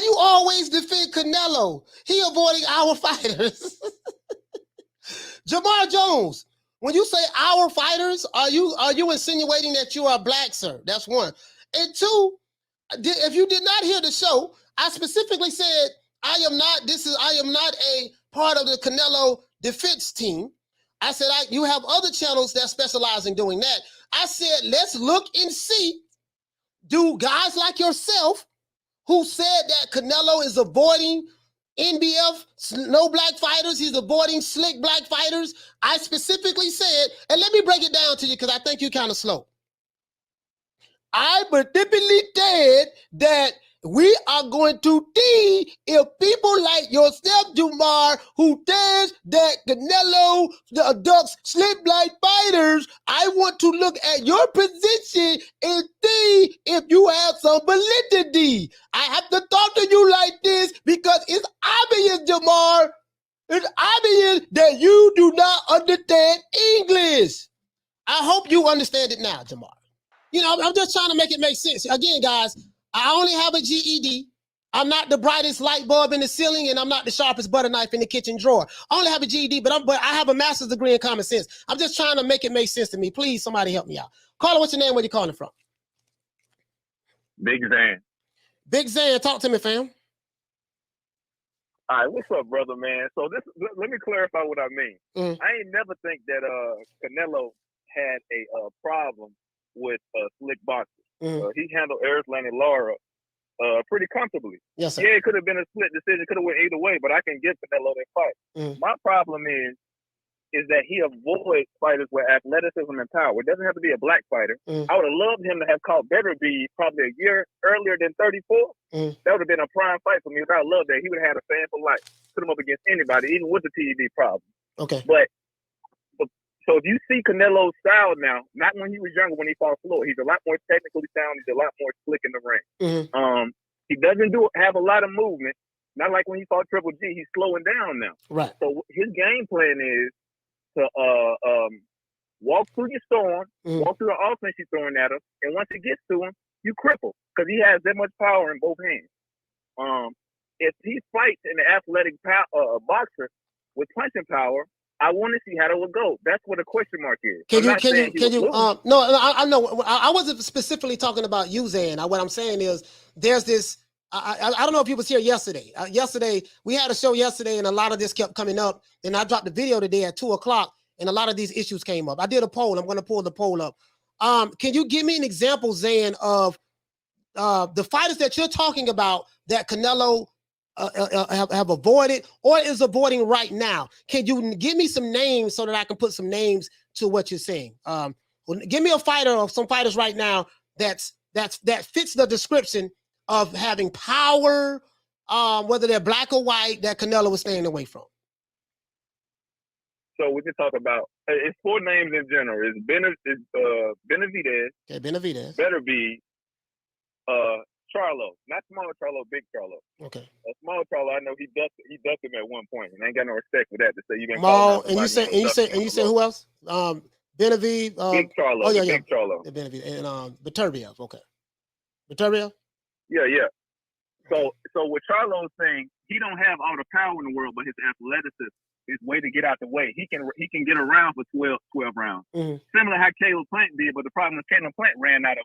you always defend Canelo? He avoiding our fighters. Jamar Jones, when you say our fighters, are you insinuating that you are black, sir? That's one. And two, if you did not hear the show, I specifically said I am not a part of the Canelo defense team. I said you have other channels that specialize in doing that. I said let's look and see, do guys like yourself who said that Canelo is avoiding NBF, no black fighters, he's avoiding slick black fighters. I specifically said, and let me break it down to you because I think you're kind of slow. I manipulated that we are going to see if people like yourself, Jamar, who says that Canelo abducts slick black fighters, I want to look at your position and see if you have some validity. I have to talk to you like this because it's obvious, Jamar. It's obvious that you do not understand English. I hope you understand it now, Jamar. You know, I'm just trying to make it make sense. Again, guys, I only have a GED. I'm not the brightest light bulb in the ceiling, and I'm not the sharpest butter knife in the kitchen drawer. I only have a GED, but I have a master's degree in common sense. I'm just trying to make it make sense to me. Please, somebody help me out. Caller, what's your name? Where you calling from? Big Xan. Big Xan, talk to me, fam. All right, what's up, brother, man? So let me clarify what I mean. I ain't never think that Canelo had a problem with slick boxers. He handled Erisland and Lara pretty comfortably. Yes, sir. Yeah, it could have been a split decision, could have went either way, but I can give Canelo that fight. My problem is that he avoids fighters with athleticism and power. It doesn't have to be a black fighter. I would have loved him to have caught Beterbiev probably a year earlier than 34. That would have been a prime fight for me. I love that. He would have had a fan for life. Put him up against anybody, even with the TED problem. Okay. But so if you see Canelo's style now, not when he was younger, when he fought Floyd, he's a lot more technically sound. He's a lot more slick in the ring. He doesn't have a lot of movement. Not like when he fought Triple G. He's slowing down now. Right. So his game plan is to walk through your storm, walk through the offense you're throwing at him, and once it gets to him, you cripple because he has that much power in both hands. If he fights an athletic boxer with punching power, I want to see how that would go. That's what a question mark is. Can you? No, I know. I wasn't specifically talking about you, Xan. What I'm saying is there's this. I don't know if you was here yesterday. Yesterday we had a show yesterday, and a lot of this kept coming up. And I dropped the video today at 2:00, and a lot of these issues came up. I did a poll. I'm going to pull the poll up. Can you give me an example, Xan, of the fighters that you're talking about that Canelo have avoided or is avoiding right now? Can you give me some names so that I can put some names to what you're saying? Give me a fighter or some fighters right now that fits the description of having power, whether they're black or white, that Canelo was staying away from. So we can talk about it's 4 names in general. It's Benavidez. Okay, Benavidez. Beterbiev. Charlo, not small Charlo, big Charlo. Okay. A small Charlo, I know he ducked him at one point, and I ain't got no respect for that to say you can call him. And you say who else? Benavidez. Big Charlo. Oh yeah, Big Charlo. Benavidez and Beterbiev. Okay. Beterbiev. Yeah. So with Charlo's thing, he don't have all the power in the world, but his athleticism, his way to get out the way, he can get around for 12 rounds. Similar to how Caleb Plant did, but the problem is Caleb Plant ran out of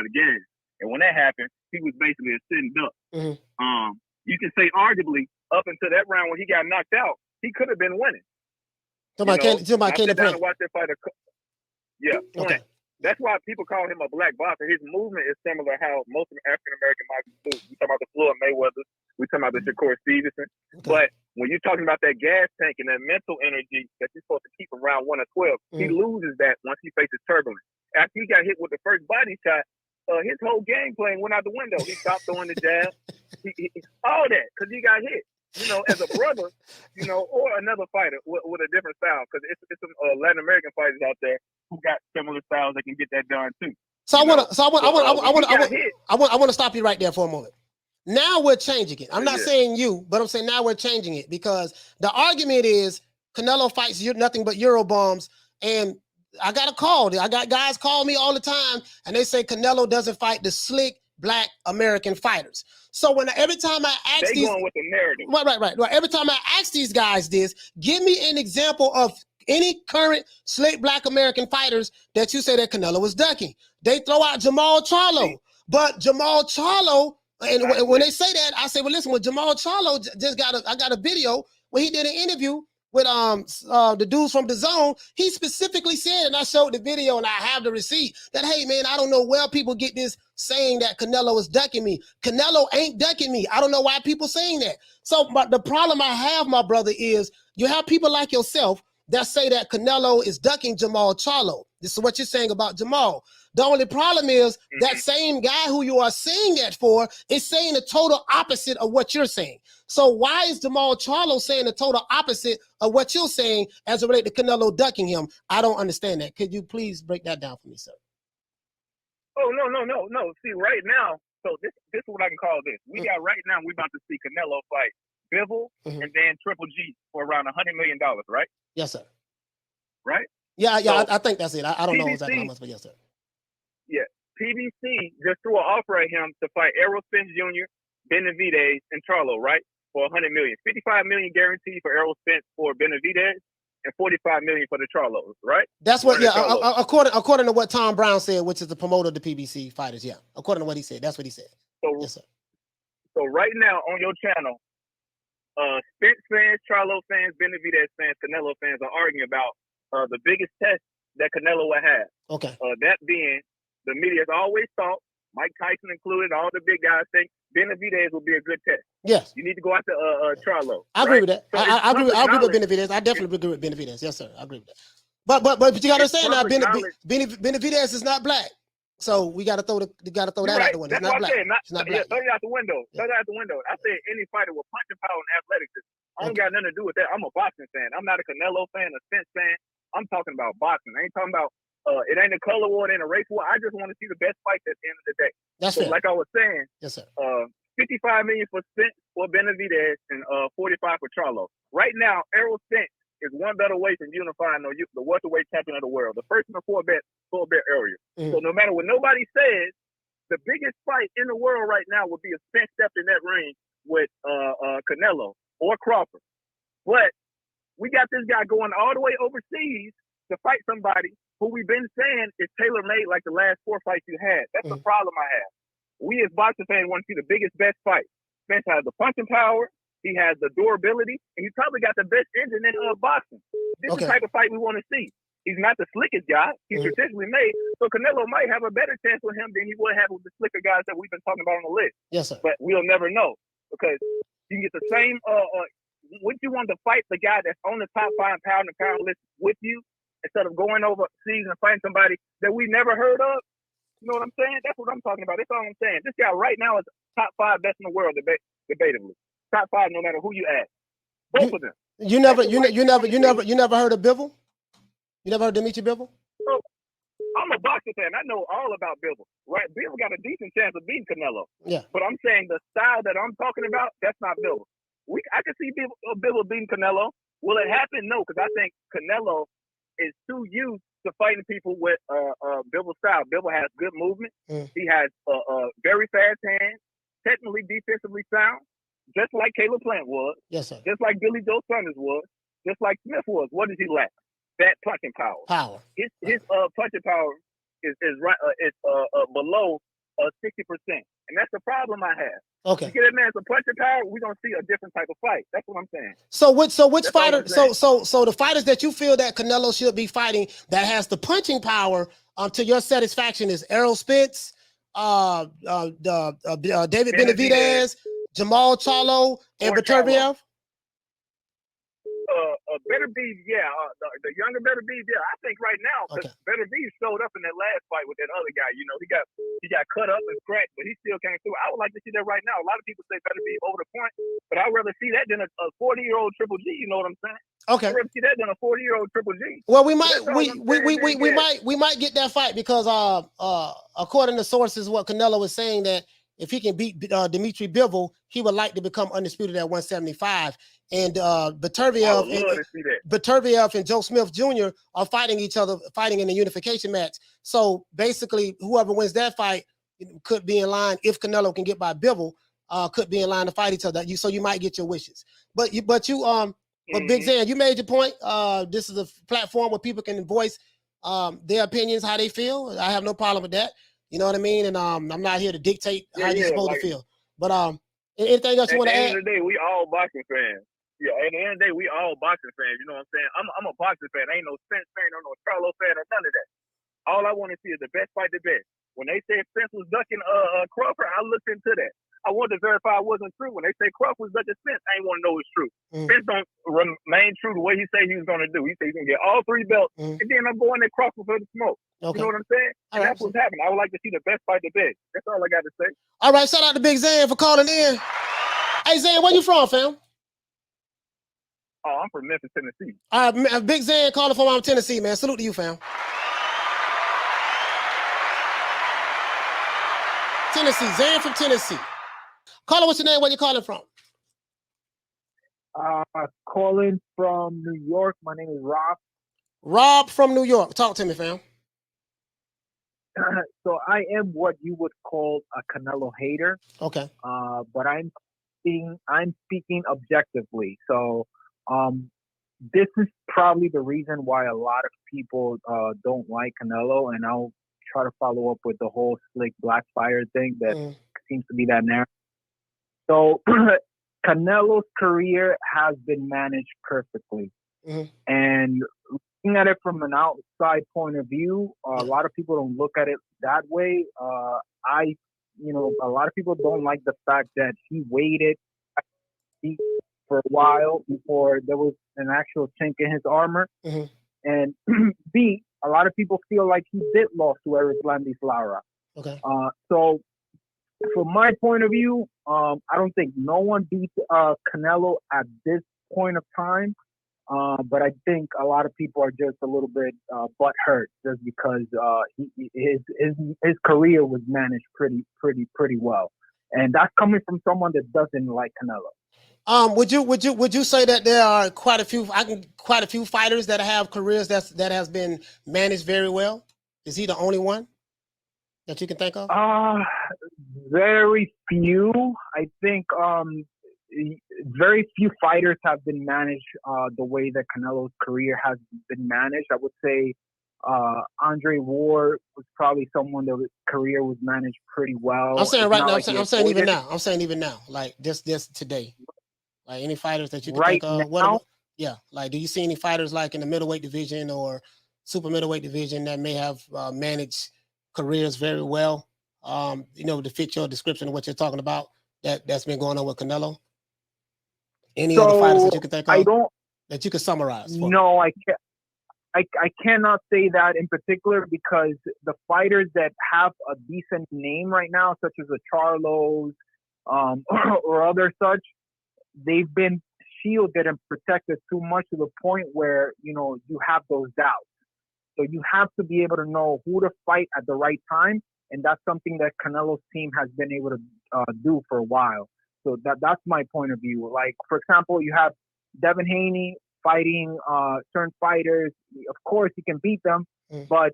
gas. And when that happened, he was basically a sitting duck. You can say arguably up until that round when he got knocked out, he could have been winning. Caleb Plant. Watch that fight. Yeah. Okay. That's why people call him a black boxer. His movement is similar to how most African American boxers do. We talking about the Floyd Mayweather. We talking about the Shakur Stevenson. Okay. But when you're talking about that gas tank and that mental energy that you're supposed to keep around 1 or 12, he loses that once he faces turbulence. After he got hit with the first body shot, his whole game plan went out the window. He stopped throwing the jab, all that, because he got hit. As a brother, or another fighter with a different style, because it's some Latin American fighters out there who got similar styles that can get that done too. So I want to stop you right there for a moment. Now we're changing it. I'm not saying you, but I'm saying now we're changing it because the argument is Canelo fights nothing but Euro bombs, and I got a call. I got guys call me all the time, and they say Canelo doesn't fight the slick Black American fighters. So every time I ask they these, going with the narrative. Right. Every time I ask these guys this, give me an example of any current slick Black American fighters that you say that Canelo was ducking. They throw out Jamal Charlo, but Jamal Charlo, and when they say that, I say, well, listen, when Jamal Charlo I got a video where he did an interview with the dudes from the Zone. He specifically said, and I showed the video and I have the receipt, that, hey man, I don't know where people get this saying that Canelo is ducking me. Canelo ain't ducking me. I don't know why people saying that. So, but the problem I have, my brother, is you have people like yourself that say that Canelo is ducking Jamal Charlo. This is what you're saying about Jamal. The only problem is that same guy who you are saying that for is saying the total opposite of what you're saying. So why is Jamal Charlo saying the total opposite of what you're saying as it relates to Canelo ducking him? I don't understand that. Could you please break that down for me, sir? Oh, no. See, right now, so this is what I can call this. We got right now, we about to see Canelo fight Bivol and then Triple G for around $100 million, right? Yes, sir. Right? Yeah, So, I think that's it. I don't know PBC, exactly how much, but yes, sir. Yeah, PBC just threw an offer at him to fight Errol Spence Jr., Benavidez, and Charlo, right? For $100 million. $55 million guaranteed for Errol Spence for Benavidez and $45 million for the Charlos, right? That's what, according to what Tom Brown said, which is the promoter of the PBC fighters, yeah. According to what he said, that's what he said. So, yes, sir. So right now on your channel, Spence fans, Charlo fans, Benavidez fans, Canelo fans are arguing about the biggest test that Canelo will have. Okay. That being, the media has always thought, Mike Tyson included, all the big guys think Benavidez will be a good test. Yes. You need to go out to Charlo. I agree with that. So I agree with Benavidez. I definitely agree with Benavidez. Yes, sir. I agree with that. But you got to understand now, Benavidez is not black. So we got to throw that out the window. That's what I said. It's not black. Throw it out the window. Throw it out the window. I said any fighter with punching power and athleticism. I don't got nothing to do with that. I'm a boxing fan. I'm not a Canelo fan, a Spence fan. I'm talking about boxing. I ain't talking about it ain't a color war, it ain't a race war. I just want to see the best fight at the end of the day. That's so, fair. like I was saying, yes, sir. $55 million for Spence for Benavidez and $45 for Charlo. Right now, Errol Spence is one belt away from unifying the welterweight champion of the world, the first in the four bet area. So no matter what nobody says, the biggest fight in the world right now would be if Spence stepped in that ring with Canelo or Crawford. But we got this guy going all the way overseas to fight somebody who we've been saying is tailor-made like the last 4 fights you had. That's the problem I have. We as boxing fans want to see the biggest, best fight. Spence has the punching power, he has the durability, and he's probably got the best engine in boxing. This is the type of fight we want to see. He's not the slickest guy. He's traditionally made. So Canelo might have a better chance with him than he would have with the slicker guys that we've been talking about on the list. Yes, sir. But we'll never know because you can get the same. Wouldn't you want to fight the guy that's on the top 5 pound list with you instead of going overseas and fighting somebody that we never heard of? You know what I'm saying? That's what I'm talking about. That's all I'm saying. This guy right now is top 5 best in the world, debatably. Top 5, no matter who you ask. Both of them. You never heard of Bivol? You never heard of Dimitri Bivol? So, I'm a boxing fan. I know all about Bivol. Right? Bivol got a decent chance of beating Canelo. Yeah. But I'm saying the style that I'm talking about, that's not Bivol. I can see Bivol beating Canelo. Will it happen? No, because I think Canelo is too used to fighting people with Bivol style. Bivol has good movement. He has very fast hands, technically defensively sound, just like Caleb Plant was. Yes, sir. Just like Billy Joe Saunders was. Just like Smith was. What does he lack? That punching power. His punching power is below 60%, and that's the problem I have. Okay. You get that man some punching power, we're gonna see a different type of fight. That's what I'm saying. So which fighter? So the fighters that you feel that Canelo should be fighting that has the punching power to your satisfaction is Errol Spence, David Benavidez, Jamal Charlo, and Beterbiev. Better be, the younger Better be, I think right now, because Better be showed up in that last fight with that other guy. You know, he got cut up and scratched, but he still came through. I would like to see that right now. A lot of people say Better be over the point, but I'd rather see that than a 40-year-old Triple G. You know what I'm saying? Okay. I'd rather see that than a 40-year-old Triple G. Well, we might get that fight because according to sources, what Canelo is saying that if he can beat Dimitri Bivol, he would like to become undisputed at 175. And Beterbiev and Joe Smith Jr. are fighting each other, fighting in a unification match. So basically, whoever wins that fight, could be in line if Canelo can get by Bivol, could be in line to fight each other. So you might get your wishes. But Big Xan, you made your point. This is a platform where people can voice their opinions, how they feel. I have no problem with that. You know what I mean? And I'm not here to dictate how you're supposed to feel. But anything else you want to add? At the end of the day, we all boxing fans. Yeah, at the end of the day, we all boxing fans. You know what I'm saying? I'm a boxing fan. I ain't no Spence fan or no Charlo fan or none of that. All I want to see is the best fight the best. When they said Spence was ducking Crawford, I looked into that. I wanted to verify it wasn't true. When they say Crawford was ducking Spence, I ain't want to know it's true. Spence don't remain true to what he said he was going to do. He said he's going to get all 3 belts, and then I'm going at Crawford for the smoke. Okay. You know what I'm saying? And that's what's happening. I would like to see the best fight the best. That's all I got to say. All right, shout out to Big Xan for calling in. Hey, Xan, where you from, fam? Oh, I'm from Memphis, Tennessee. All right, Big Xan calling from Tennessee, man. Salute to you, fam. Tennessee, Xan from Tennessee. Caller, what's your name? Where you calling from? Calling from New York. My name is Rob. Rob from New York. Talk to me, fam. So I am what you would call a Canelo hater. Okay. But I'm speaking objectively. So this is probably the reason why a lot of people don't like Canelo, and I'll try to follow up with the whole slick black fire thing that seems to be that narrative. So Canelo's career has been managed perfectly. And looking at it from an outside point of view, a lot of people don't look at it that way. A lot of people don't like the fact that he waited for a while before there was an actual chink in his armor. And B, a lot of people feel like he did lose to Eric Landis-Lara. Okay. So from my point of view, I don't think no one beat Canelo at this point of time. But I think a lot of people are just a little bit butthurt just because his career was managed pretty well, and that's coming from someone that doesn't like Canelo. Would you say that there are quite a few fighters that have careers that has been managed very well? Is he the only one that you can think of? Very few. I think very few fighters have been managed the way that Canelo's career has been managed. I would say Andre Ward was probably someone that his career was managed pretty well. I'm saying right now. I'm saying even now. I'm saying even now. Like just today. Like any fighters that you can think of. Like do you see any fighters like in the middleweight division or super middleweight division that may have managed careers very well? To fit your description of what you're talking about that's been going on with Canelo. Any other fighters that you can think of that you could summarize? No, I can't. I cannot say that in particular because the fighters that have a decent name right now, such as the Charlos or other such, they've been shielded and protected too much to the point where, you have those doubts. So you have to be able to know who to fight at the right time. And that's something that Canelo's team has been able to do for a while. So that's my point of view. Like, for example, you have Devin Haney fighting certain fighters. Of course, you can beat them, but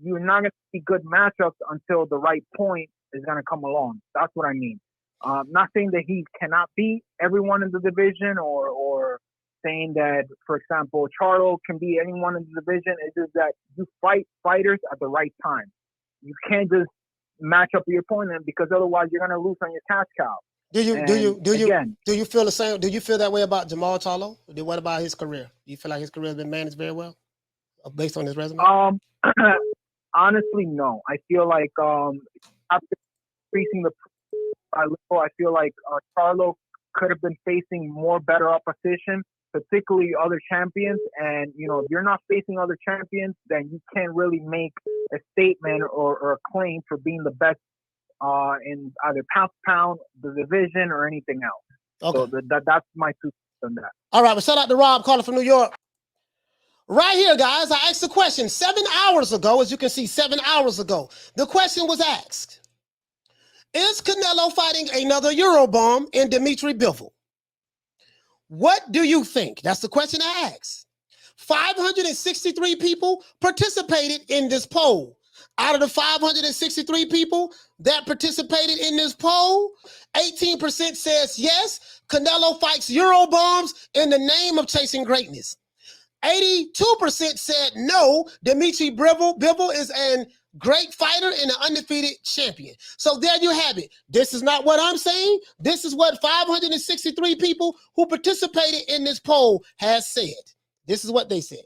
you're not going to see good matchups until the right point is going to come along. That's what I mean. Not saying that he cannot beat everyone in the division or saying that, for example, Charlo can beat anyone in the division. It's just that you fight fighters at the right time. You can't just match up with your opponent because otherwise you're going to lose on your cash cow. Do you feel the same? Do you feel that way about Jamar Charlo? What about his career? Do you feel like his career has been managed very well based on his resume? Honestly, no. I feel like after increasing the by little, I feel like Charlo could have been facing more better opposition, particularly other champions. And if you're not facing other champions, then you can't really make a statement or a claim for being the best in either pound, the division, or anything else. Okay. So that's my 2 cents on that. All right, well, shout out to Rob calling from New York. Right here, guys, I asked the question 7 hours ago. As you can see, 7 hours ago, the question was asked: is Canelo fighting another Eurobomb in Dimitri Bivol? What do you think? That's the question I asked. 563 people participated in this poll. Out of the 563 people that participated in this poll, 18% says yes, Canelo fights Euro bombs in the name of chasing greatness. 82% said no, Dimitri Bivol is a great fighter and an undefeated champion. So there you have it. This is not what I'm saying. This is what 563 people who participated in this poll has said. This is what they said.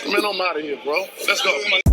Man, I'm out of here, bro. Let's go.